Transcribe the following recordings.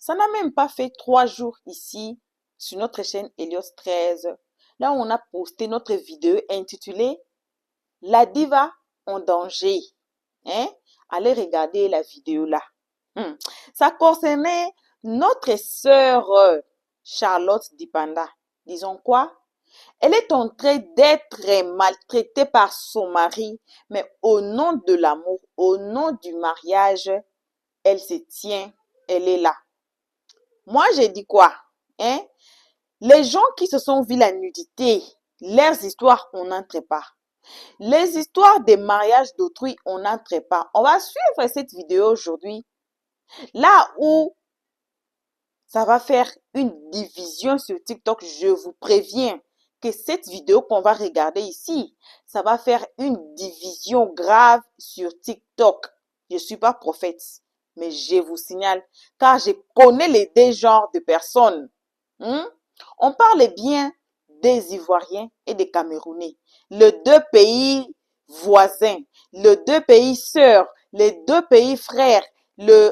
Ça n'a même pas fait 3 jours ici, sur notre chaîne Helios 13. Là, on a posté notre vidéo intitulée La diva en danger. Hein? Allez regarder la vidéo là. Ça concernait notre sœur Charlotte Dipanda. Disons quoi? Elle est en train d'être maltraitée par son mari, mais au nom de l'amour, au nom du mariage, elle se tient, elle est là. Moi, j'ai dit quoi? Hein? Les gens qui se sont vus la nudité, leurs histoires, on n'entre pas. Les histoires des mariages d'autrui, on n'entre pas. On va suivre cette vidéo aujourd'hui. Là où ça va faire une division sur TikTok, je vous préviens que cette vidéo qu'on va regarder ici, ça va faire une division grave sur TikTok. Je ne suis pas prophète, mais je vous signale, car je connais les deux genres de personnes. On parle bien des Ivoiriens et des Camerounais, les deux pays voisins, les deux pays sœurs, les deux pays frères.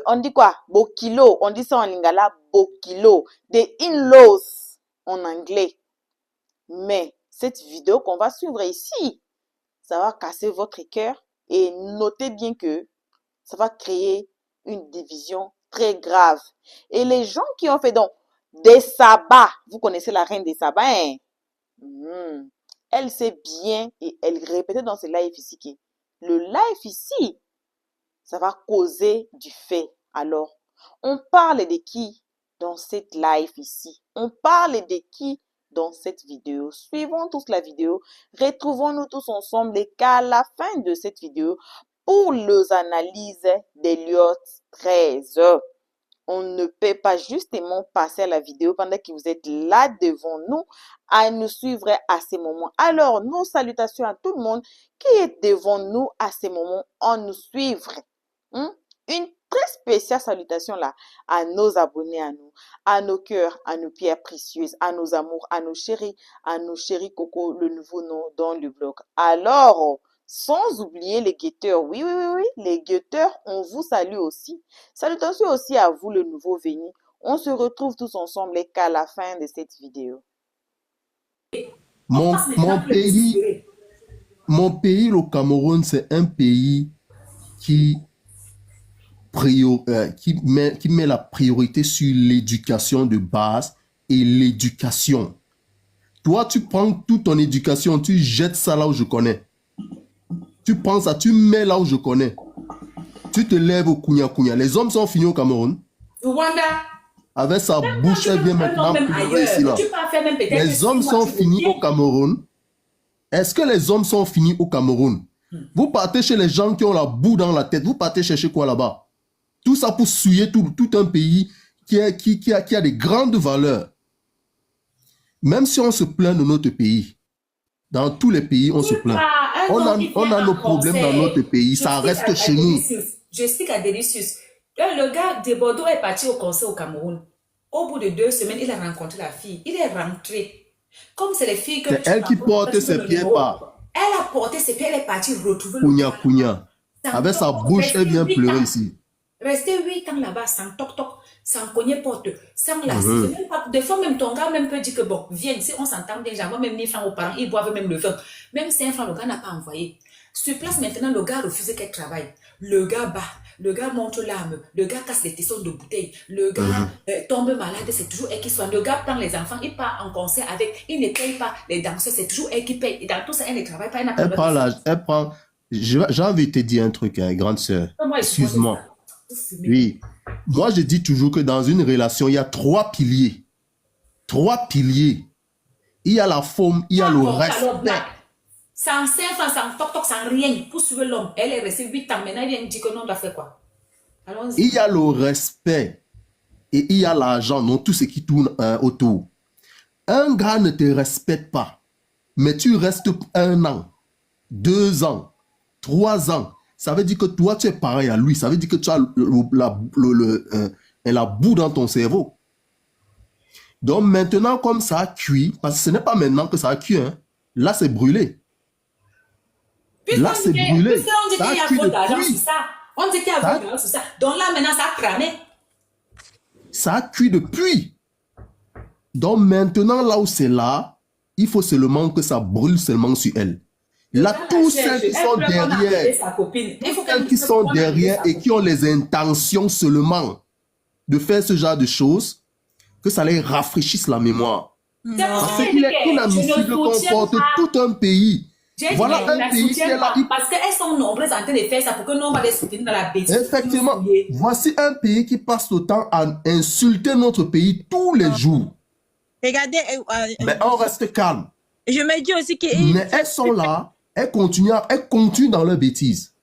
On dit quoi? Bokilo, on dit ça en lingala, Bokilo, des in-laws en anglais. Mais cette vidéo qu'on va suivre ici, ça va casser votre cœur et notez bien que ça va créer une division très grave. Et les gens qui ont fait donc des sabbats, vous connaissez la reine des sabbats, hein? Elle sait bien et elle répétait dans ce live ici que le live ici, ça va causer du fait. Alors, on parle de qui dans cette live ici? On parle de qui dans cette vidéo? Suivons tous la vidéo. Retrouvons-nous tous ensemble et qu'à la fin de cette vidéo, pour les analyses d'Helios 13. On ne peut pas justement passer à la vidéo pendant que vous êtes là devant nous à nous suivre à ces moments. Alors, nos salutations à tout le monde qui est devant nous à ces moments en nous suivre. Une très spéciale salutation là à nos abonnés, à nos cœurs, à nos pierres précieuses, à nos amours, à nos chéris Coco, le nouveau nom dans le blog. Alors, sans oublier les guetteurs. Oui, les guetteurs, on vous salue aussi. Salutations aussi à vous, le nouveau venu. On se retrouve tous ensemble et qu'à la fin de cette vidéo. Mon pays, le Cameroun, c'est un pays qui met la priorité sur l'éducation de base et l'éducation. Toi, tu prends toute ton éducation, tu jettes ça là où je connais. Tu prends ça, tu mets là où je connais. Tu te lèves au Kounia. Les hommes sont finis au Cameroun. Rwanda. Avec sa bouche, elle vient maintenant pleurer ici là. Les hommes sont finis au Cameroun. Est-ce que les hommes sont finis au Cameroun? Vous partez chez les gens qui ont la boue dans la tête. Vous partez chercher quoi là-bas? Tout ça pour souiller tout un pays qui a des grandes valeurs. Même si on se plaint de notre pays, dans tous les pays, on se plaint. On a nos problèmes dans notre pays, ça reste chez nous. J'explique à Delicious. Le gars de Bordeaux est parti au concert au Cameroun. Au bout de 2 semaines, il a rencontré la fille. Il est rentré. Comme c'est les filles que... C'est elle qui porte ses pieds pas. Elle a porté ses pieds, elle est partie retrouver le Kounia. Avec sa bouche, elle vient pleurer ici. Rester 8 ans là-bas sans toc-toc, sans cogner porte, sans la des fois même ton gars même peut dire que bon, viens, si on s'entend déjà, moi même 1000 francs aux parents, ils boivent même le vin. Même 5 francs, le gars n'a pas envoyé. Sur place maintenant, le gars refuse qu'elle travaille. Le gars bat, le gars montre l'arme, le gars casse les tessons de bouteille, le gars tombe malade, c'est toujours elle qui soigne. Le gars prend les enfants, il part en concert avec, il ne paye pas les danseurs, c'est toujours elle qui paye. Et dans tout ça, elle ne travaille pas, elle prend, j'ai envie de te dire un truc, grande sœur, excuse-moi. Oui, moi je dis toujours que dans une relation, il y a 3 piliers. 3 piliers. Il y a la forme, il y a le respect. Sans 5 francs, sans toc-toc, sans rien, pour suivre l'homme. Elle est restée 8 ans, maintenant elle vient dire que non, on doit faire quoi? Il y a le respect et il y a l'argent, non, tout ce qui tourne autour. Un gars ne te respecte pas, mais tu restes 1 an, 2 ans, 3 ans. Ça veut dire que toi, tu es pareil à lui. Ça veut dire que tu as la boue dans ton cerveau. Donc maintenant, comme ça a cuit, parce que ce n'est pas maintenant que ça a cuit, hein. Là, c'est brûlé. Là, c'est brûlé. On dit qu'il y a beaucoup d'argent sur ça. On dit qu'il y a beaucoup d'argent sur ça. Donc là, maintenant, ça a cramé. ça a cuit depuis. Donc maintenant, là où c'est là, il faut seulement que ça brûle seulement sur elle. Là, tous ceux qui sont derrière, et qui ont les intentions seulement de faire ce genre de choses, que ça les rafraîchisse la mémoire. Parce qu'il est inadmissible qu'on porte tout un pays. Voilà un pays qui est là. Parce qu'elles sont nombreuses en train de faire ça pour que nous on va les soutenir dans la bêtise. Effectivement, voici un pays qui passe le temps à insulter notre pays tous les jours. Regardez. Mais on reste calme. Je me dis aussi que... Mais elles sont là, elles continuent dans leur bêtise.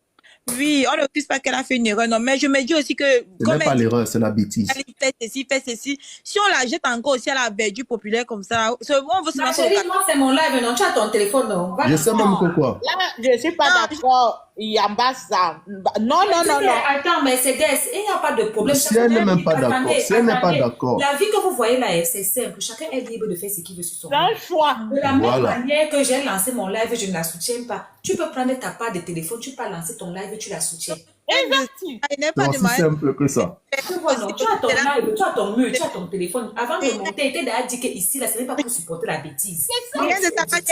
Oui, on ne refuse pas qu'elle a fait une erreur, non, mais je me dis aussi que... Ce n'est pas l'erreur, c'est la bêtise. Elle fait ceci. Si on la jette encore aussi à la verdure populaire comme ça, on veut se Ma chérie, moi c'est mon live, non, tu as ton téléphone, non. Je sais même pourquoi. Là, je ne suis pas d'accord. Yambassa. Non. Attends, Mercedes, il n'y a pas de problème. Si elle n'est même pas d'accord, si elle n'est pas d'accord. La vie que vous voyez là, c'est simple. Chacun est libre de faire ce qu'il veut sur son C'est un choix. De la même manière que j'ai lancé mon live, je ne la soutiens pas. Tu peux prendre ta part de téléphone, tu peux lancer ton live et tu la soutiens. C'est aussi simple que ça. Tu vois, non, tu as ton live, tu as ton mur, tu as ton téléphone. Avant de monter, tu as dit qu'ici, là, ce n'est pas pour supporter la bêtise. Je n'ai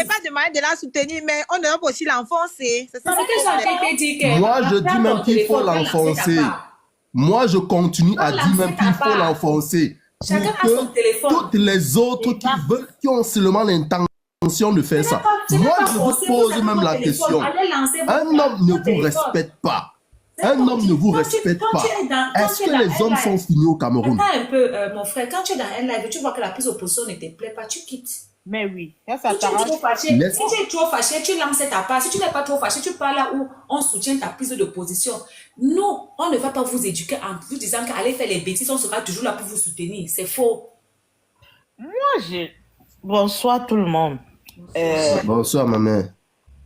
pas demandé de la soutenir, mais on doit aussi l'enfoncer. C'est ça. Moi, je dis même qu'il faut l'enfoncer. Moi, je continue à dire même qu'il faut l'enfoncer. Chacun a son téléphone. Toutes les autres qui ont seulement l'intention de faire ça. Moi, je vous pose même la question. Un homme ne vous respecte pas. Un homme ne vous respecte pas. Est-ce que les hommes sont finis au Cameroun? Attends un peu, mon frère. Quand tu es dans un live, tu vois que la prise d'opposition ne te plaît pas, tu quittes. Mais oui, ça t'arrange. Si tu es trop fâché, tu lances ta part. Si tu n'es pas trop fâché, tu parles là où on soutient ta prise d'opposition. Nous, on ne va pas vous éduquer en vous disant qu'allez faire les bêtises, on sera toujours là pour vous soutenir. C'est faux. Bonsoir tout le monde. Bonsoir, ma mère.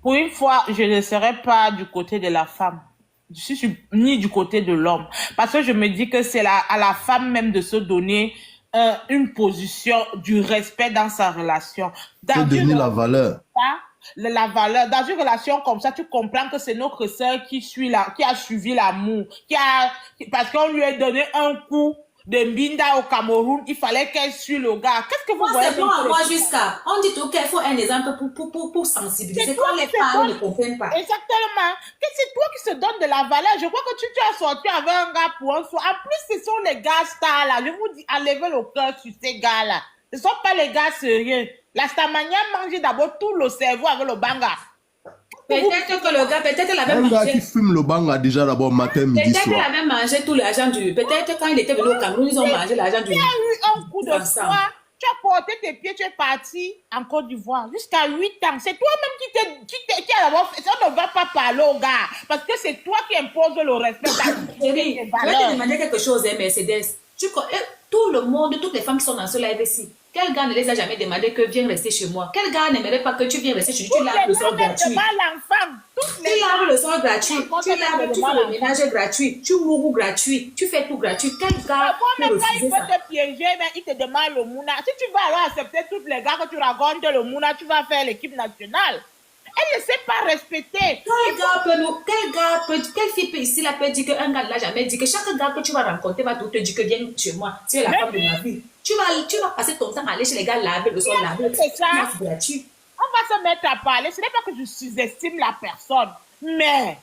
Pour une fois, je ne serai pas du côté de la femme. Je suis ni du côté de l'homme. Parce que je me dis que c'est à la femme même de se donner une position du respect dans sa relation. De donner la valeur. La valeur. Dans une relation comme ça, tu comprends que c'est notre sœur qui a suivi l'amour. Parce qu'on lui a donné un coup de Mbinda au Cameroun, il fallait qu'elle suive le gars. Qu'est-ce que vous voyez? C'est bon à moi jusqu'à. On dit qu'il faut un exemple pour sensibiliser. Quand les parents ne comprennent pas. Exactement. Que c'est toi qui se donne de la valeur. Je crois que tu as sorti avec un gars pour un soir. En plus, ce sont les gars stars là. Je vous dis, enlevez le cœur sur ces gars là. Ce ne sont pas les gars sérieux. La Stamania mange d'abord tout le cerveau avec le banga. Peut-être que le gars, peut-être il avait mangé. Un gars qui fume le banga déjà d'abord matin, midi, soir. Peut-être qu'il avait mangé tout l'argent du... Peut-être quand il était venu au Cameroun, ils ont mangé l'argent du... Il y a eu un coup de froid. Tu as porté tes pieds, tu es parti en Côte d'Ivoire jusqu'à 8 ans. C'est toi-même qui a d'abord fait ça. On ne va pas parler au gars. Parce que c'est toi qui imposes le respect. Chérie, je vais te demander quelque chose, Mercedes. Tout le monde, toutes les femmes qui sont dans ce live ici, quel gars ne les a jamais demandé que viens rester chez moi? Quel gars n'aimerait pas que tu viennes rester chez lui? Tu laves le sol gratuit. Tu laves le sol gratuit. Tu fais le ménage gratuit. Tu mourous gratuit. Tu fais tout gratuit. Quel gars même quand il peut te piéger, mais il te demande le mouna. Si tu vas alors accepter tous les gars que tu racontes le mouna, tu vas faire l'équipe nationale. Elle ne sait pas respecter. Quelle fille peut ici là peut dire qu'un gars ne l'a jamais dit que chaque gars que tu vas rencontrer va te dire que viens chez moi, tu es la femme de ma vie. Tu vas passer ton temps à aller chez les gars laver le sol, laver. C'est ça. Gratuit. On va se mettre à parler. Ce n'est pas que je sous-estime la personne, mais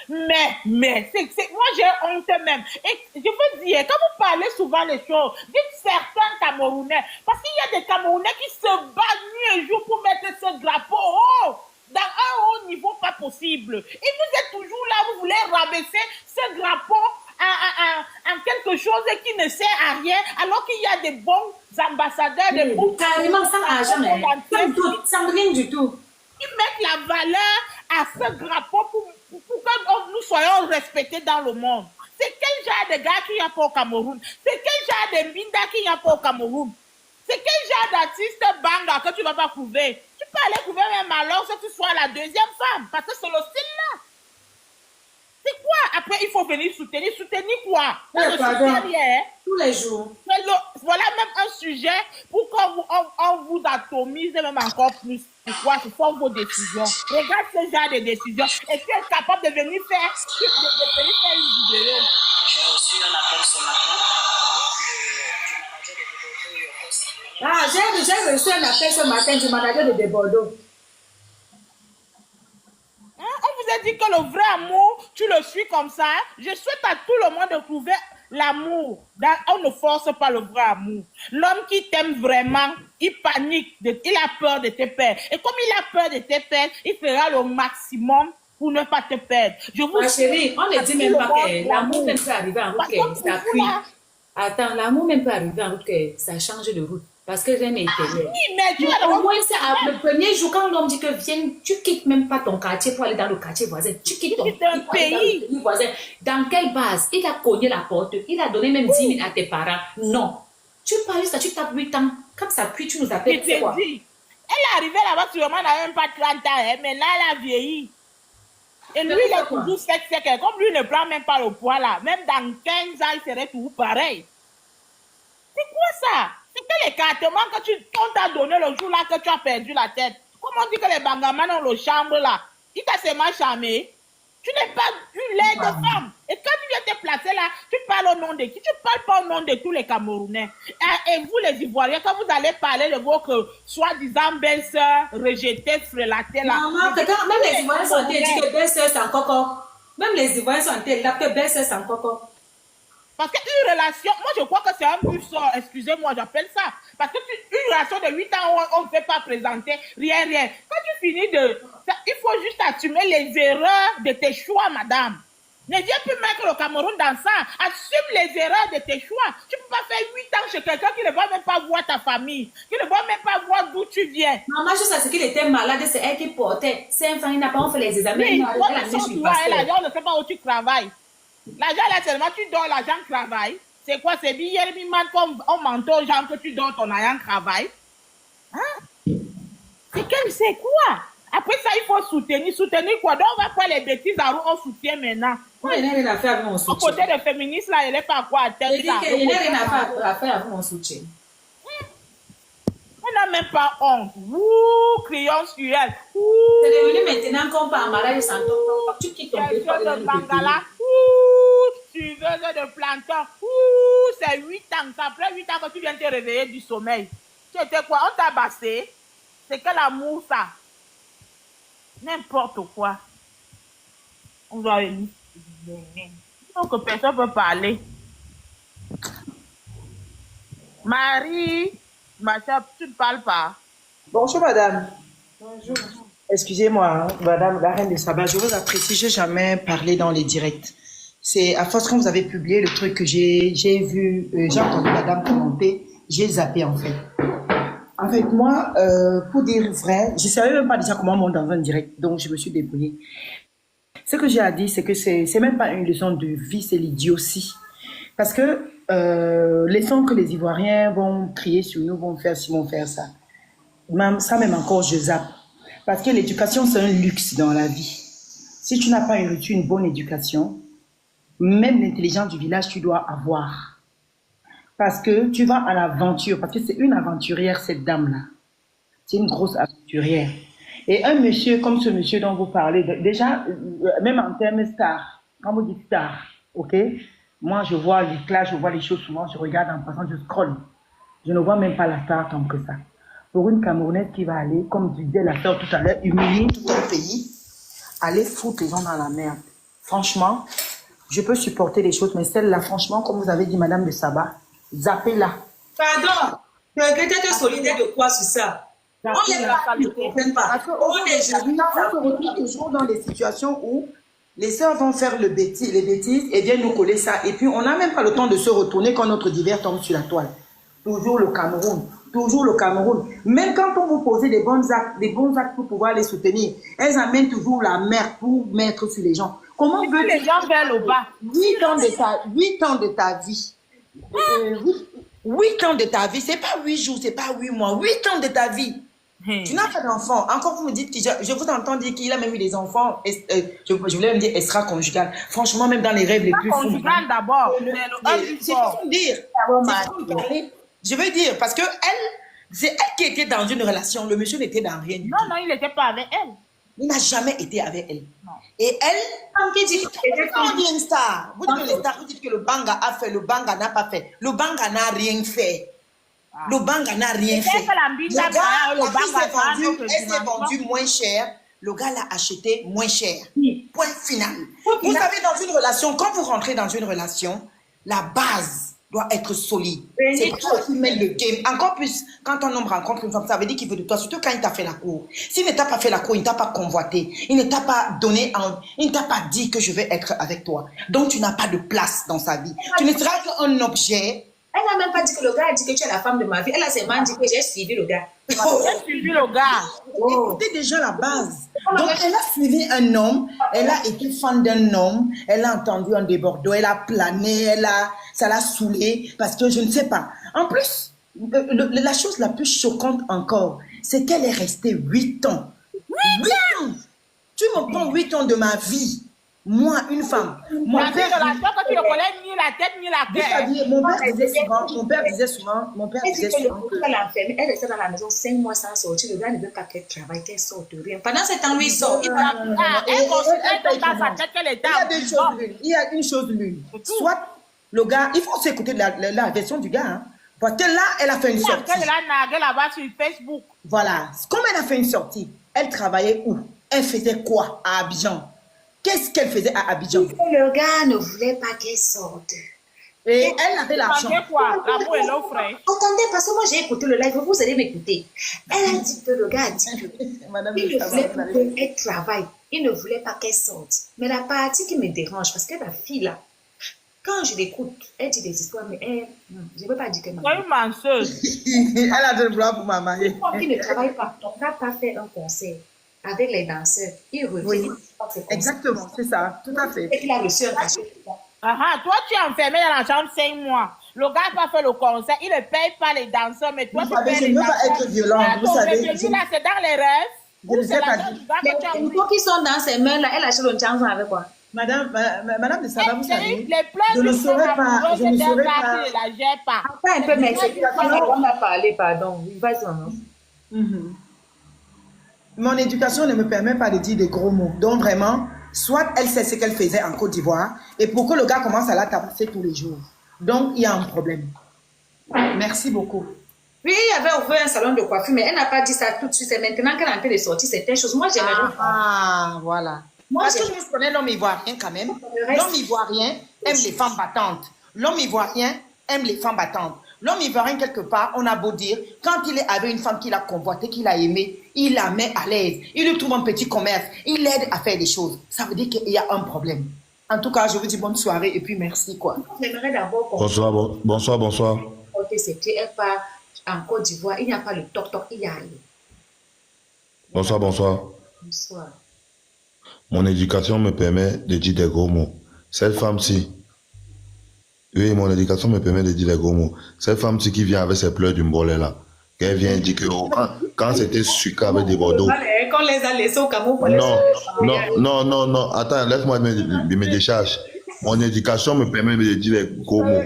moi j'ai honte même. Et je veux dire, quand vous parlez souvent les choses, dites certains Camerounais, parce qu'il y a des Camerounais qui se battent nuit et jour pour mettre ce drapeau haut. Dans un haut niveau, pas possible. Et vous êtes toujours là, vous voulez rabaisser ce drapeau en quelque chose qui ne sert à rien, alors qu'il y a des bons ambassadeurs, des bons... Carrément sans argent, sans rien du tout. Ils mettent la valeur à ce drapeau pour que nous soyons respectés dans le monde. C'est quel genre de gars qu'il n'y a pas au Cameroun? C'est quel genre de Mbinda qu'il n'y a pas au Cameroun? C'est quel genre d'artiste banga que tu ne vas pas trouver? Tu peux aller trouver même alors que tu sois la deuxième femme, parce que c'est le style là. C'est quoi? Après, il faut venir soutenir. Soutenir quoi? Tous les jours. Voilà même un sujet pour qu'on vous atomise même encore plus. Pourquoi? Ce sont vos décisions. Regarde ce genre de décisions. Et tu es capable de venir faire une vidéo. J'ai reçu un appel ce matin reçu un appel ce matin du manager de Bordeaux. Hein? On vous a dit que le vrai amour, tu le suis comme ça. Je souhaite à tout le monde de trouver l'amour. On ne force pas le vrai amour. L'homme qui t'aime vraiment, il panique, il a peur de te perdre. Et comme il a peur de te perdre, il fera le maximum pour ne pas te perdre. Ma chérie, on ne dit même pas que l'amour même peut arriver en route que ça cuit. Attends, l'amour même peut arriver en route que ça change de route. Parce que rien n'est éternel. Oui, mais tu au moins, c'est le premier jour, quand l'homme dit que viens, tu quittes même pas ton quartier pour aller dans le quartier voisin. Tu quittes ton pays voisin. Dans quelle base? Il a cogné la porte. Il a donné même 10 000 à tes parents. Non. Tu parles ça, tu tapes 8 ans. Quand ça cuit, tu nous appelles. Elle est arrivée là-bas, sûrement, elle n'a même pas 30 ans. Mais là, elle a vieilli. Et lui, il est toujours sec. Comme lui, il ne prend même pas le poids là. Même dans 15 ans, il serait toujours pareil. C'est quoi ça? C'est quel écartement que on t'a donné le jour là que tu as perdu la tête? Comment on dit que les bangamans ont le chambre là? Il t'a seulement charmé. Tu n'es pas une laide de femme. Et quand tu viens te placer là, tu parles au nom de qui? Tu parles pas au nom de tous les Camerounais. Et vous les Ivoiriens, quand vous allez parler de votre soi-disant belle-sœur rejetée, frelatée là. Maman, même les Ivoiriens sont dit que belle-sœur c'est un coco. Même les Ivoiriens sont dit que belle-sœur c'est un coco. Parce qu'une relation, moi je crois que c'est un peu ça, excusez-moi, j'appelle ça. Parce que une relation de 8 ans, on ne fait pas présenter rien. Quand tu finis il faut juste assumer les erreurs de tes choix, madame. Ne viens plus mettre le Cameroun dans ça. Assume les erreurs de tes choix. Tu ne peux pas faire 8 ans chez quelqu'un qui ne va même pas voir ta famille, qui ne va même pas voir d'où tu viens. Maman, je sais qu'il était malade, c'est elle qui portait. C'est un enfant, il n'a pas fait les examens. Oui, on ne sait pas où tu travailles. L'argent là seulement, tu dors, l'argent travail. C'est quoi? C'est billet, comme on ment aux gens que tu dors ton argent travail. Hein? C'est quoi? Après ça, il faut soutenir. Soutenir quoi? Donc on va faire les bêtises à on soutient maintenant. Moi, il n'a rien à faire avec mon soutien. Au côté des féministes là, il n'est pas quoi à tête. Il n'a rien à faire avec mon soutien. On n'a même pas honte. Crions sur elle. C'est devenu maintenant qu'on parle malade sans ton. Tu quittes ton pays. De Bangala. Suiveuse de plantain. C'est 8 ans. C'est après 8 ans que tu viens te réveiller du sommeil. Tu étais quoi? On t'a bassé. C'est quel amour ça? N'importe quoi. On doit venir. Donc que personne ne peut parler. Marie, ma soeur, tu ne parles pas. Bonjour madame. Bonjour. Excusez-moi, hein, madame la reine de Saba, je vous apprécie, je n'ai jamais parlé dans les directs. C'est à force quand vous avez publié le truc que j'ai vu, j'ai entendu madame commenter, j'ai zappé en fait. En fait, moi, pour dire vrai, je ne savais même pas déjà comment on monte dans un direct, donc je me suis débrouillée. Ce que j'ai à dire, c'est que c'est même pas une leçon de vie, c'est l'idiotie. Parce que laissons que les Ivoiriens vont crier sur nous, vont faire ci, vont faire ça. Même ça, même encore, je zappe. Parce que l'éducation, c'est un luxe dans la vie. Si tu n'as pas reçu une bonne éducation, même l'intelligence du village, tu dois avoir. Parce que tu vas à l'aventure, parce que c'est une aventurière, cette dame-là. C'est une grosse aventurière. Et un monsieur comme ce monsieur dont vous parlez, déjà, même en termes star, quand vous dites star, ok? Moi, je vois l'éclat, je vois les choses souvent, je regarde en passant, je scrolle. Je ne vois même pas la star tant que ça. Pour une Camerounaise qui va aller, comme disait la sœur tout à l'heure, humilier tout un pays, aller foutre les gens dans la merde. Franchement, je peux supporter les choses, mais celle-là, franchement, comme vous avez dit, Madame de Saba, zappez-la. Pardon, tu es solidaire de quoi sur ça? On les parle, ne comprennent pas. Parce qu'on se retrouve toujours dans des situations où les sœurs vont faire les bêtises et viennent nous coller ça. Et puis, on n'a même pas le temps de se retourner quand notre divers tombe sur la toile. Toujours le Cameroun. Toujours le Cameroun. Même quand on vous pose des bons actes pour pouvoir les soutenir, elles amènent toujours la merde pour mettre sur les gens. Comment veux-tu les gens vers le bas? 8 ans de ta vie. 8 ans de ta vie. C'est pas 8 jours, c'est pas 8 mois. 8 ans de ta vie. Tu n'as pas d'enfant. Encore vous me dites que je vous entends dire qu'il a même eu des enfants. Je voulais même dire extra-conjugal. Franchement, même dans les rêves les plus fous. Conjugal d'abord. C'est pour dire. Je veux dire, parce que c'est elle qui était dans une relation. Le monsieur n'était dans rien du tout. Non, il n'était pas avec elle. Il n'a jamais été avec elle. Non. Et elle, qui dit on dit une star. Vous dites que les stars, vous dites que le Banga a fait, le Banga n'a pas fait. Le Banga n'a rien fait. Lobanga n'a rien fait. Le gars, elle s'est vendue moins cher. Le gars l'a acheté moins cher. Point final. Vous savez, dans une relation, quand vous rentrez dans une relation, la base doit être solide. C'est toi qui mets le game. Encore plus, quand un homme rencontre une femme, ça veut dire qu'il veut de toi, surtout quand il t'a fait la cour. S'il ne t'a pas fait la cour, il ne t'a pas convoité, il ne t'a pas donné, il ne t'a pas dit que je vais être avec toi. Donc, tu n'as pas de place dans sa vie. Tu ne seras qu'un objet. Elle n'a même pas dit que le gars a dit que tu es la femme de ma vie. Elle a seulement dit que j'ai suivi le gars. J'ai suivi le gars. Écoutez déjà la base. Donc, elle a suivi un homme, elle a été fan d'un homme, elle a entendu un débordement, elle a plané, ça l'a saoulé, parce que je ne sais pas. En plus, la chose la plus choquante encore, c'est qu'elle est restée 8 ans. 8 ans! Tu me prends 8 ans de ma vie. Moi, une femme. Mon père, que tu ne connais ni la tête ni la tête. mon père disait souvent que... Elle restait dans la maison 5 mois sans sortir. Le gars ne veut pas qu'elle travaille, qu'elle sorte rien. Pendant ce temps, lui, il sort. Il y a une chose l'une. Soit le gars, il faut s'écouter la version du gars. Hein. Parce que là, elle a fait une sortie. Elle a là-bas sur Facebook. Voilà. Comme elle a fait une sortie, elle travaillait où? Elle faisait quoi à Abidjan? Qu'est-ce qu'elle faisait à Abidjan? Le gars ne voulait pas qu'elle sorte. Et elle avait l'argent. L'amour est l'offre. Attendez, parce que moi j'ai écouté le live, vous allez m'écouter. Elle a dit que le gars a dit que il ne voulait pas qu'elle travaille. Il ne voulait pas qu'elle sorte. Mais la partie qui me dérange, parce que la fille là, quand je l'écoute, elle dit des histoires, mais elle, je ne veux pas dire qu'elle m'a. C'est une menseuse. Elle a de le blanc pour ma maman. Il ne travaille pas. On n'a pas fait un concert avec les danseurs. Il revient. Oui. Exactement, c'est ça, tout à fait. Et qu'il a reçu un cachet. Toi, tu es enfermé dans la chambre 5 mois. Le gars n'a pas fait le concert. Il ne paye pas les danseurs, mais toi, tu payes les danseurs. Je ne veux pas être violente, vous savez. Là, c'est dans les rêves. Je ne sais pas. Les moutons qui sont dans ses mains, là, elle achète une chanson avec quoi? Madame de Saba, vous savez, les pleurs je ne saurais pas. Je ne saurais pas. Attends un peu, mais on a parlé, pardon. Vas-y, maman. Mon éducation ne me permet pas de dire des gros mots. Donc vraiment, soit elle sait ce qu'elle faisait en Côte d'Ivoire, et pour que le gars commence à la tabasser tous les jours. Donc, il y a un problème. Merci beaucoup. Oui, il avait ouvert un salon de coiffure, mais elle n'a pas dit ça tout de suite. C'est maintenant qu'elle est en train de sortir certaines choses. Moi, j'aimerais... Voilà. Parce que je me connais l'homme ivoirien quand même. L'homme ivoirien aime les femmes battantes. L'homme ivoirien aime les femmes battantes. L'homme ivoirien, quelque part, on a beau dire, quand il est avec une femme qu'il a convoitée, qu'il a aimée, il la met à l'aise. Il lui trouve un petit commerce. Il l'aide à faire des choses. Ça veut dire qu'il y a un problème. En tout cas, je vous dis bonne soirée et puis merci, quoi. J'aimerais d'abord... Bonsoir. C'est qu'elle part en Côte d'Ivoire. Il n'y a pas le toc-toc, il y a le... Bonsoir. Bonsoir. Mon éducation me permet de dire des gros mots. Cette femme-ci, oui, mon éducation me permet de dire des gros mots. Cette femme-ci qui vient avec ses pleurs du mbolet là, qu'elle vient dire que quand c'était sucré avec des Bordeaux. Quand on les a laissés au Cameroun. Non. Attends, laisse-moi me décharge. Mon éducation me permet de dire des gros mots.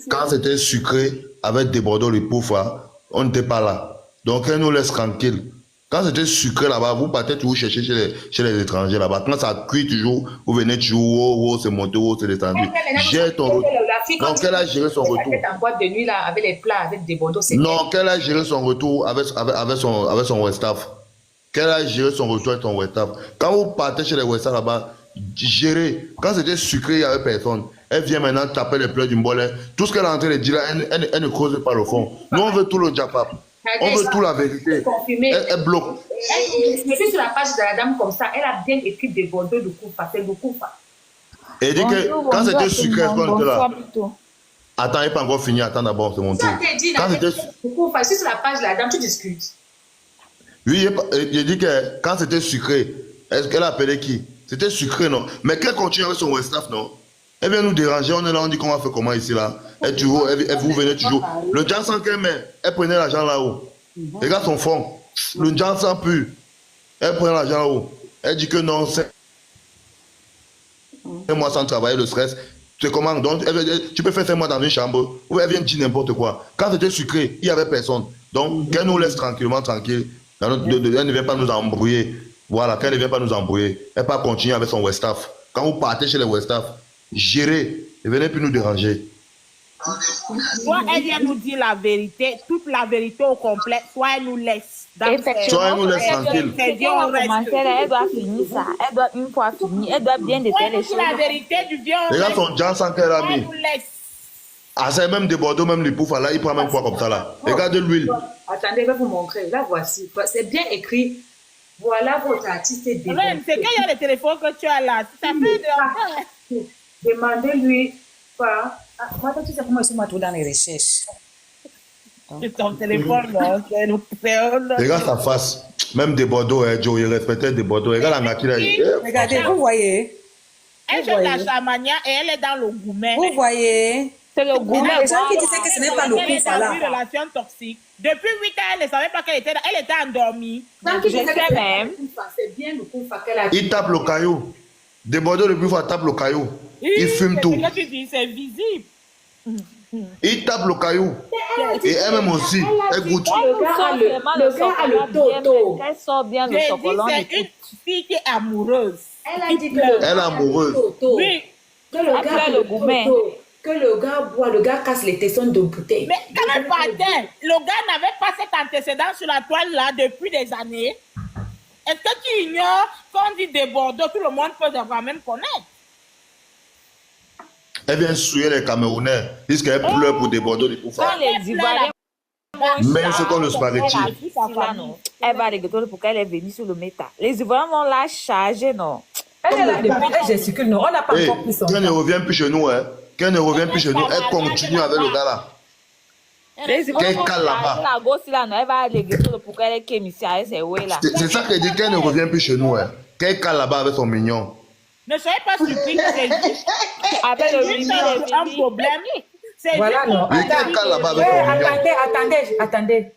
Quand c'était sucré avec des Bordeaux, les pauvres, on n'était pas là. Donc elle nous laisse tranquille. Quand c'était sucré là-bas, vous partez toujours chercher chez les étrangers là-bas. Quand ça cuit toujours, vous venez toujours, c'est monté, c'est descendu. Gère ton retour. Donc, elle a géré son retour. En boîte de nuit là, avec les plats, avec des Bordeaux. Non, qu'elle a géré son retour avec son Westaf. Qu'elle a géré son retour avec son Westaf. Quand vous partez chez les Westaf là-bas, gérez. Quand c'était sucré, il n'y avait personne. Elle vient maintenant taper les pleurs du mbolet. Tout ce qu'elle est en train de dire là, elle ne creuse pas le fond. Nous, on veut tout le diapap. On veut tout la vérité. Elle bloque. Je suis sur la page de la dame comme ça. Elle a bien écrit des Bordeaux de Koufa. C'est de Koufa. Et dit que quand c'était sucré, qu'on était là. Attends, il n'est pas encore fini. Attends d'abord, c'est mon tour. Quand c'était Koufa, je suis sur la page de la dame, tu discutes. Oui, il dit que quand c'était sucré, est-ce qu'elle a appelé qui? C'était sucré, non? Mais qu'elle continue avec son Westaf, non? Elle vient nous déranger, on est là, on dit qu'on va faire comment ici, là. Elle vous venez toujours. Le Jansan qu'elle met, elle prenait l'argent là-haut. Les gars sont fonds. Le Jansan pue. Elle prenait l'argent là-haut. Elle dit que non, c'est... moi sans travailler, le stress. C'est comment? Donc, tu peux faire 5 mois dans une chambre où elle vient dire n'importe quoi. Quand c'était sucré, il n'y avait personne. Donc, qu'elle nous laisse tranquillement, tranquille. Elle ne vient pas nous embrouiller. Voilà, qu'elle ne vient pas nous embrouiller. Elle peut continuer avec son Westaf. Quand vous partez chez les Westaf, gérez et venez plus nous déranger. Soit elle vient nous dire la vérité, toute la vérité au complet, soit elle nous laisse. Soit elle nous laisse tranquille. Elle doit finir ça. Elle doit une fois finir. Elle doit bien détailler les choses. La vérité du vieux. Les gars sont déjà sans qu'elle a mis. Elle nous laisse. Ah, c'est même des Bordeaux, même les poufs, là, il prend même quoi comme ça, là. Regarde l'huile. Attendez, je vais vous montrer. Là, voici. C'est bien écrit. Voilà votre artiste est C'est quand il y a le téléphone que tu as là. Ça fait de... Demandez-lui pas. Moi, tu sais comment je suis moi tout dans les recherches. C'est ton téléphone, non. Regarde sa face. Même des Bordeaux, Joe, il respectait des Bordeaux. Regarde la maquille là. Regardez, vous voyez. Elle fait la chamania et elle est dans le gourmet. Vous voyez. C'est le gourmet. Les gens qui disaient que ce n'est pas le coup, ça là. Elle est dans une relation toxique. Depuis 8 ans, elle ne savait pas qu'elle était, elle était endormie. Je sais même. C'est bien le coup qu'elle a. Il tape le caillou. Des Bordeaux, le plus fort, tape le caillou. Il fume tout. C'est visible. Il tape le caillou. Et elle-même aussi, elle goûte. Le gars a le toto. Elle sort bien le chocolat. C'est une fille qui est amoureuse. Elle a dit que le Elle est amoureuse. Oui. Que le gars le gourmet. Que le gars boit, le gars casse les tessons de bouteille. Mais quand même pas le gars n'avait pas cet antécédent sur la toile là depuis des années. Est-ce que tu ignores qu'on dit des Bordeaux, tout le monde peut quand même connaître? Elle vient souiller les Camerounais. Puisqu'elle pleure pour des Bordeaux de Poufa. Quand les Ivoiriens. Même ce qu'on le spaghetti. Elle va regretter pour qu'elle est venue sur le méta. Les Ivoiriens vont la charger, non? Elle est là depuis, elle gesticule, non. On n'a pas encore pris son Qu'elle ne temps. revient plus chez nous, hein. Qu'elle ne revient plus chez nous. Elle continue avec le gars là. Les Ivoiriens vont cale là-bas. la gosse là, non? Elle va regretter pour qu'elle est ici à SEW là. C'est ça qu'elle dit, qu'elle ne revient plus chez nous, hein. Qu'elle cale là-bas avec son mignon. Ne soyez pas surpris, c'est juste Avec le Rimi, un problème. C'est Voilà, non. Et qu'elle cale là-bas avec son mignon. Attendez.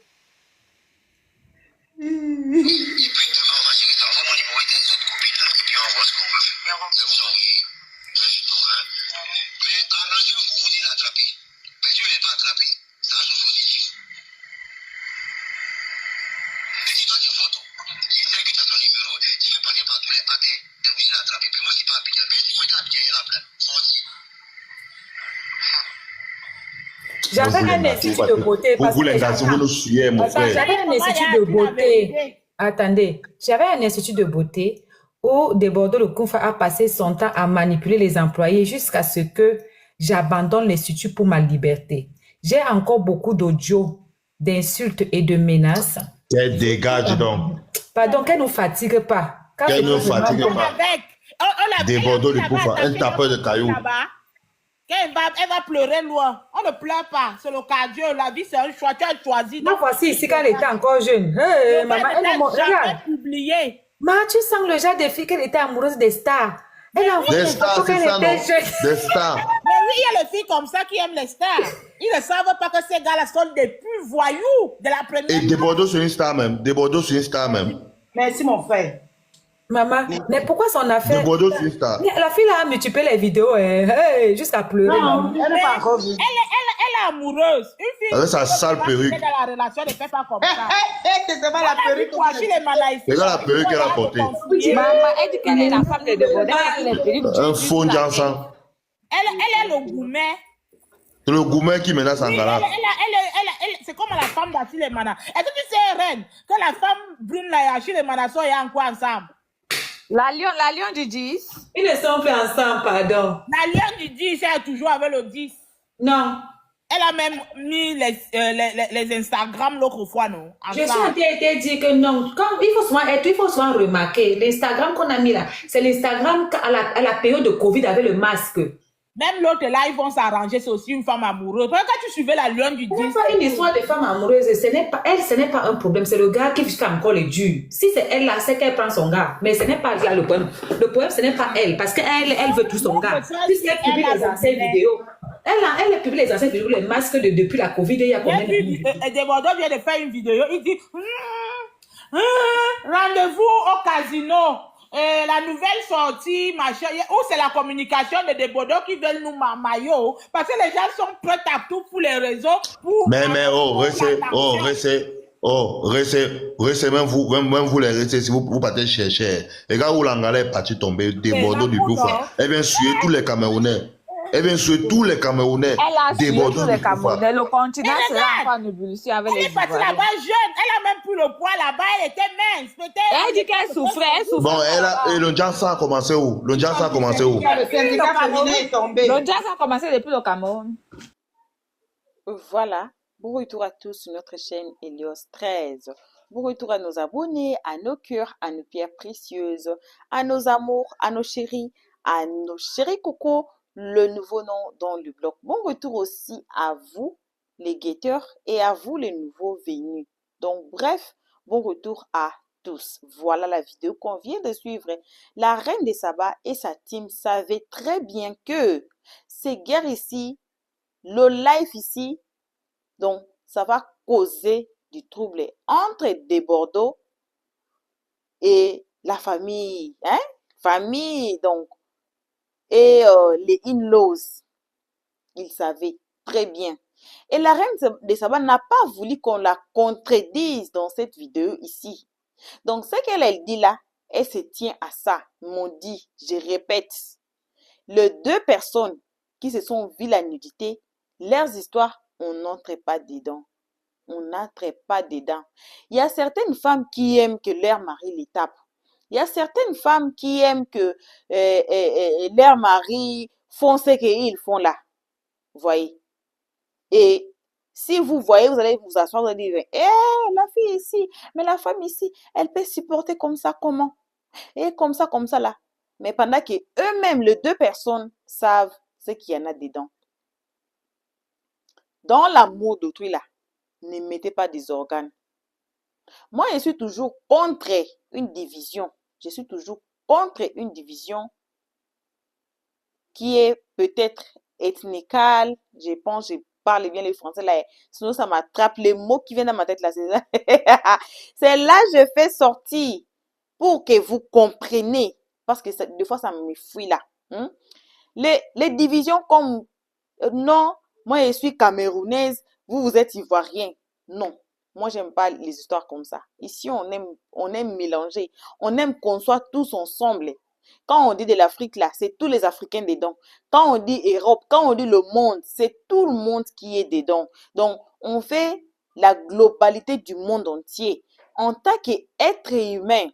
J'avais un institut de beauté. Vous voulez vous nous suivez, mon frère. J'avais un institut de beauté. Attendez, j'avais un institut de beauté où des Bordeaux le Koufa a passé son temps à manipuler les employés jusqu'à ce que j'abandonne l'institut pour ma liberté. J'ai encore beaucoup d'audio, d'insultes et de menaces. Qu'elle dégage donc. Pardon, qu'elle ne nous fatigue pas. Qu'elle ne nous fatigue pas. Des Bordeaux de Koufa, un tapeur de cailloux. Elle va pleurer loin. On ne pleure pas. C'est le cardio. La vie, c'est un choix. Tu as choisi. Ma voici ici quand elle était encore jeune. Hey, maman, elle m'a jamais publié. Ma, tu sens le genre de fille qu'elle était amoureuse des stars. Elle a envoyé des stars, c'est ça, non? Des stars. Mais oui, il y a les filles comme ça qui aiment les stars. Ils ne savent pas que ces gars-là sont des plus voyous de la première. Et des Bordeaux sur une star même. Des Bordeaux sur une star même. Merci, mon frère. Maman, mais pourquoi son affaire? Des Bordeaux sur une star. La fille là a multiplié les vidéos, hey, jusqu'à pleurer. Non, elle n'est pas encore vue. Elle est amoureuse. Une fille avec sa sale perruque. Dans la relation, elle ne fait pas comme ça. C'est pas la perruque. Regarde la perruque qu'elle a portée. Maman, elle dit qu'elle est la femme de Bordeaux. Un fond d'encens. Elle est le gourmet. C'est le gourmet qui menace Angala. C'est comme la femme d'Achille Mana. Est-ce que tu sais, Reine, que la femme brune là et Achille Mana sont encore ensemble? La lion du 10. Ils ne sont plus ensemble, pardon. La lion du 10, elle est toujours avec le 10. Non. Elle a même mis les Instagram l'autre fois, non? Je suis en train de dire que non. Comme il faut souvent remarquer, l'Instagram qu'on a mis là, c'est l'Instagram à la période de Covid avec le masque. Même l'autre là, ils vont s'arranger, c'est aussi une femme amoureuse. Quand tu suivais la lionne du 10. C'est pas une histoire de femme amoureuse. Ce n'est pas un problème. C'est le gars qui fait encore les dur. Si c'est elle là, c'est qu'elle prend son gars. Mais ce n'est pas là le problème. Le problème, ce n'est pas elle. Parce qu'elle veut tout son gars. Puisqu'elle publie les anciennes vidéos. Elle publie les anciennes vidéos, les masques depuis la Covid. Il y a combien de vidéos? Des Bordeaux vient de faire une vidéo. Il dit rendez-vous au casino. La nouvelle sortie, machin, où c'est la communication de des Bordeaux qui veulent nous maillot, parce que les gens sont prêts à tout pour les réseaux. Mais, restez, même vous les restez, si vous partez chercher. Regarde où l'Angala est parti tomber, des Bordeaux du Poufa. Elle vient suivre tous les Camerounais. Eh bien, surtout les Camerounais Elle a suivi débordent tous de les toute part. Camerounais. Le continent Et sera regarde, encore en ébullition avec elle les est partie Ivoiriens. là-bas jeune. Elle a même pris le poids là-bas. Elle était mince. Peut-être. Elle dit qu'elle souffrait, elle souffrait. Bon, et le Jassa a commencé où? Le Jassa a commencé où? Le syndicat féminin est tombé. Le jazz a commencé depuis le Cameroun. Voilà. Bon retour à tous sur notre chaîne Helios 13. Bon retour à nos abonnés, à nos cœurs, à nos pierres précieuses, à nos amours, à nos chéris cocos, le nouveau nom dans le blog. Bon retour aussi à vous, les guetteurs, et à vous, les nouveaux venus. Donc, bref, bon retour à tous. Voilà la vidéo qu'on vient de suivre. La reine des sabbats et sa team savaient très bien que ces guerres ici, le live ici, donc ça va causer du trouble entre des Bordeaux et la famille, hein? Famille, donc, et les in-laws. Ils savaient très bien. Et la reine des sabbats n'a pas voulu qu'on la contredise dans cette vidéo ici. Donc, ce qu'elle dit là, elle se tient à ça. M'ont dit, je répète, les deux personnes qui se sont vues la nudité, leurs histoires, on n'entre pas dedans. On n'entre pas dedans. Il y a certaines femmes qui aiment que leur mari les tape. Il y a certaines femmes qui aiment que leur mari font ce qu'ils font là. Vous voyez? Et si vous voyez, vous allez vous asseoir, vous allez dire, la fille ici, mais la femme ici, elle peut supporter comme ça, comment? Et comme ça là. Mais pendant que eux-mêmes, les deux personnes, savent ce qu'il y en a dedans. Dans l'amour d'autrui là, ne mettez pas des organes. Moi, je suis toujours contre une division. Je suis toujours contre une division qui est peut-être ethnicale. Je pense, je parle bien le français là. Sinon, ça m'attrape les mots qui viennent dans ma tête là. C'est là que je fais sortir pour que vous compreniez. Parce que des fois, ça me fuit là. Les divisions comme non, moi je suis camerounaise, vous êtes ivoirien. Non, moi j'aime pas les histoires comme ça. Ici on aime mélanger, on aime qu'on soit tous ensemble. Quand on dit de l'Afrique là, c'est tous les Africains dedans. Quand on dit Europe, quand on dit le monde, c'est tout le monde qui est dedans. Donc on fait la globalité du monde entier. En tant qu'être humain,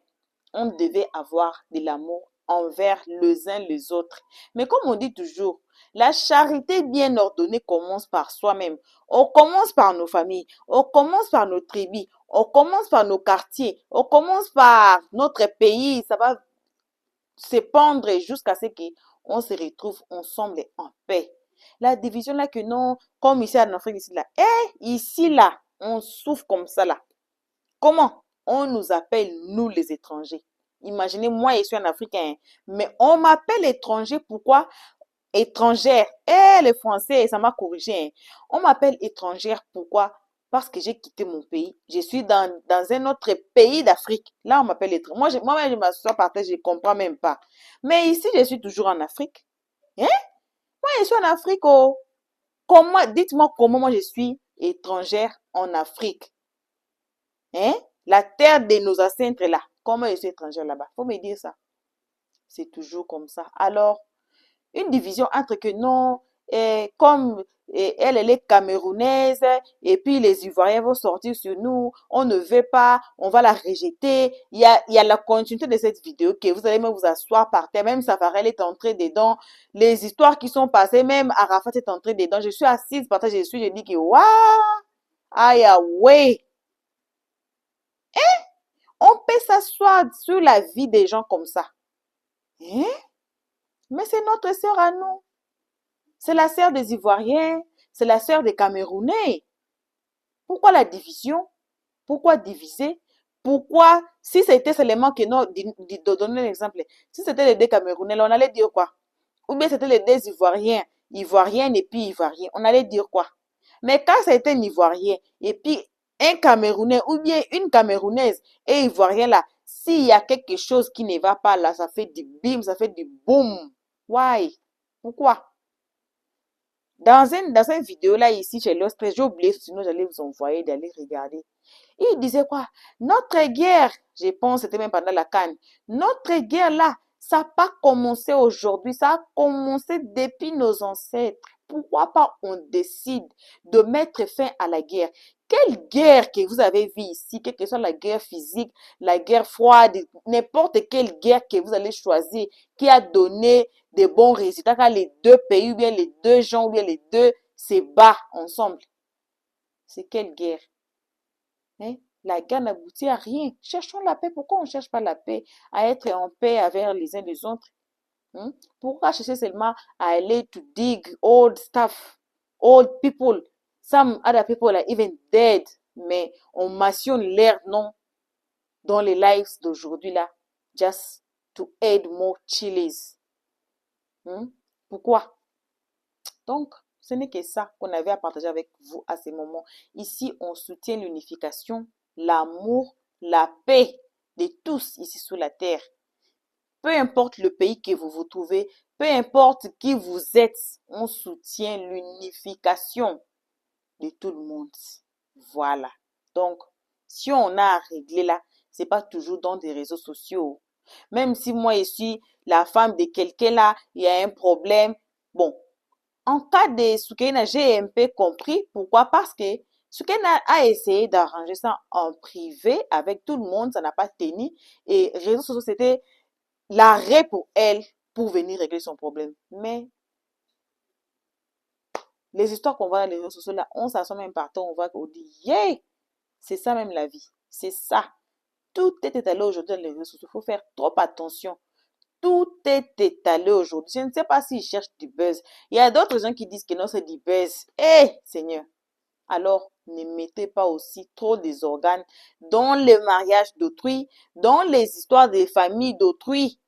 on devait avoir de l'amour envers les uns les autres. Mais comme on dit toujours, la charité bien ordonnée commence par soi-même. On commence par nos familles, on commence par nos tribus, on commence par nos quartiers, on commence par notre pays. Ça va s'épandre jusqu'à ce qu'on se retrouve ensemble en paix. La division là que non, comme ici en Afrique, ici là, on souffre comme ça là. Comment? On nous appelle, nous les étrangers. Imaginez, moi, je suis un Africain, mais on m'appelle étranger. Pourquoi? Étrangère. Les Français, ça m'a corrigé. On m'appelle étrangère. Pourquoi? Parce que j'ai quitté mon pays. Je suis dans un autre pays d'Afrique. Là, on m'appelle étranger. Moi-même, je m'assois par terre, je ne comprends même pas. Mais ici, je suis toujours en Afrique. Moi, je suis en Afrique. Oh. Dites-moi comment moi, je suis étrangère en Afrique. La terre de nos ancêtres là. Comment je suis étrangère là-bas? Faut me dire ça. C'est toujours comme ça. Alors, une division entre que non, comme elle est camerounaise, et puis les Ivoiriens vont sortir sur nous, on ne veut pas, on va la rejeter. Il y a la continuité de cette vidéo que vous allez même vous asseoir par terre, même Safarel est entré dedans, les histoires qui sont passées, même Arafat est entré dedans. Je suis assise par terre, je dis que waouh, aïe, ouais. On peut s'asseoir sur la vie des gens comme ça. Mais c'est notre sœur à nous. C'est la sœur des Ivoiriens. C'est la sœur des Camerounais. Pourquoi la division? Pourquoi diviser? Pourquoi, si c'était seulement que non, de donner un exemple, si c'était les deux Camerounais, on allait dire quoi? Ou bien c'était les deux Ivoiriens, Ivoiriennes et puis Ivoiriens, on allait dire quoi? Mais quand c'était un Ivoirien et puis un Camerounais ou bien une Camerounaise et Ivoirien là, s'il y a quelque chose qui ne va pas là, ça fait du bim, ça fait du boum. Why? Pourquoi? Dans une vidéo là ici chez l'Ostre, j'ai oublié, sinon j'allais vous envoyer d'aller regarder. Il disait quoi? Notre guerre, je pense c'était même pendant la CAN, notre guerre là, Ça n'a pas commencé aujourd'hui, ça a commencé depuis nos ancêtres. Pourquoi pas on décide de mettre fin à la guerre? Quelle guerre que vous avez vue ici, quelle que soit la guerre physique, la guerre froide, n'importe quelle guerre que vous allez choisir qui a donné des bons résultats quand les deux pays ou bien les deux gens ou bien les deux se battent ensemble? C'est quelle guerre? Hein? La guerre n'aboutit à rien. Cherchons la paix. Pourquoi on ne cherche pas la paix? À être en paix avec les uns les autres. Pourquoi chercher seulement à aller to dig old stuff, old people? Some other people are even dead. Mais on mentionne leur nom dans les lives d'aujourd'hui là. Just to add more chilies. Pourquoi? Donc, ce n'est que ça qu'on avait à partager avec vous à ces moments. Ici, on soutient l'unification, l'amour, la paix de tous ici sur la terre. Peu importe le pays que vous vous trouvez, peu importe qui vous êtes, on soutient l'unification de tout le monde. Voilà. Donc, si on a à régler là, c'est pas toujours dans des réseaux sociaux. Même si moi, je suis la femme de quelqu'un là, il y a un problème. Bon, en cas de Soukaina, j'ai un peu compris. Pourquoi? Parce que Soukaina a essayé d'arranger ça en privé avec tout le monde, ça n'a pas tenu. Et les réseaux sociaux, c'était l'arrêt pour elle pour venir régler son problème. Mais les histoires qu'on voit dans les réseaux sociaux, là, on s'assoit même partout, on voit qu'on dit, yeah, c'est ça même la vie. C'est ça. Tout est étalé aujourd'hui dans les réseaux sociaux. Il faut faire trop attention. Tout est étalé aujourd'hui. Je ne sais pas s'ils cherchent du buzz. Il y a d'autres gens qui disent que non, c'est du buzz. Seigneur. Alors, ne mettez pas aussi trop des organes dans le mariage d'autrui, dans les histoires des familles d'autrui.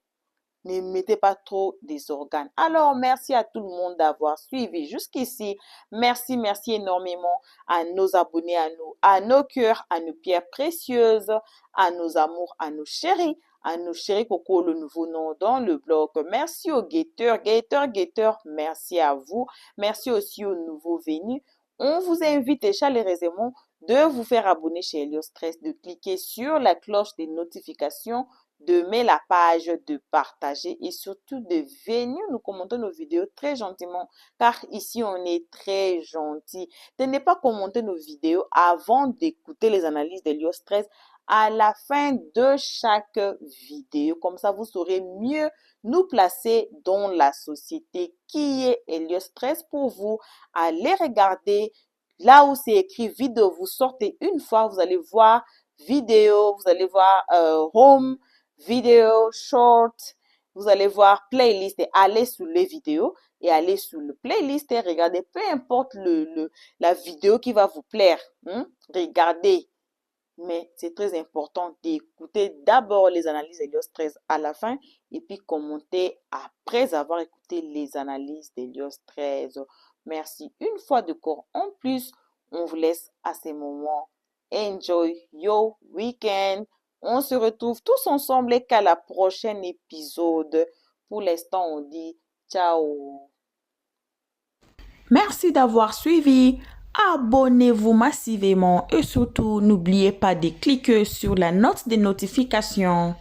Ne mettez pas trop des organes. Alors, merci à tout le monde d'avoir suivi jusqu'ici. Merci énormément à nos abonnés, à nos cœurs, à nos pierres précieuses, à nos amours, à nos chéris Coco, le nouveau nom dans le blog. Merci aux guetteurs, merci à vous. Merci aussi aux nouveaux venus. On vous invite chaleureusement de vous faire abonner chez Helios Stress, de cliquer sur la cloche des notifications, de mettre la page, de partager et surtout de venir nous commenter nos vidéos très gentiment car ici on est très gentil. De ne pas commenter nos vidéos avant d'écouter les analyses d'Helios Stress à la fin de chaque vidéo. Comme ça, vous saurez mieux nous placer dans la société qui est Helios Stress pour vous. Allez regarder là où c'est écrit vidéo. Vous sortez une fois, vous allez voir vidéo, vous allez voir home, vidéo, short, vous allez voir playlist et allez sur les vidéos et allez sur le playlist et regardez, peu importe la vidéo qui va vous plaire. Regardez. Mais c'est très important d'écouter d'abord les analyses d'Helios 13 à la fin et puis commenter après avoir écouté les analyses d'Helios 13. Merci une fois de corps en plus. On vous laisse à ces moments. Enjoy your weekend. On se retrouve tous ensemble et qu'à la prochaine épisode. Pour l'instant, on dit ciao. Merci d'avoir suivi. Abonnez-vous massivement et surtout n'oubliez pas de cliquer sur la note de notification.